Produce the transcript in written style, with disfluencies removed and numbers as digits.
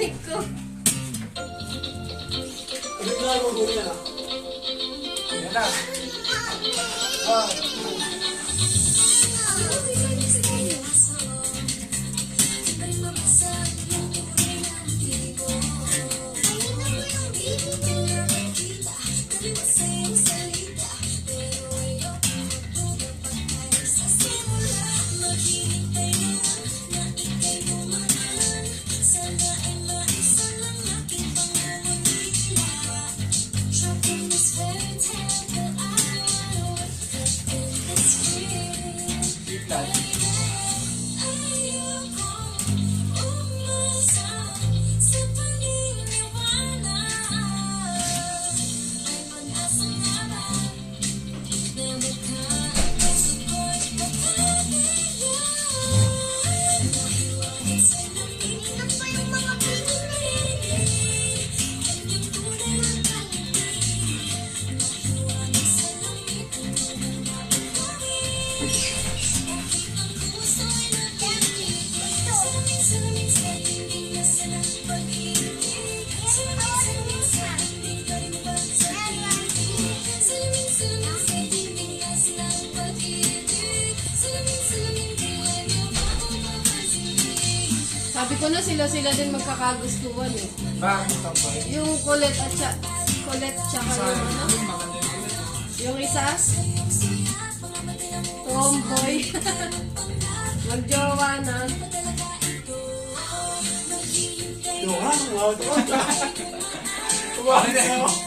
narinig ko. Naglalaro ko yan ah. Yan na. Sabi ko na sila din magkakagustuhan eh. Bakit ang ba? Yung Colette tsaka yung ano? Yung isa? Tomboy. Magjowa na. Johan, wow. Wow.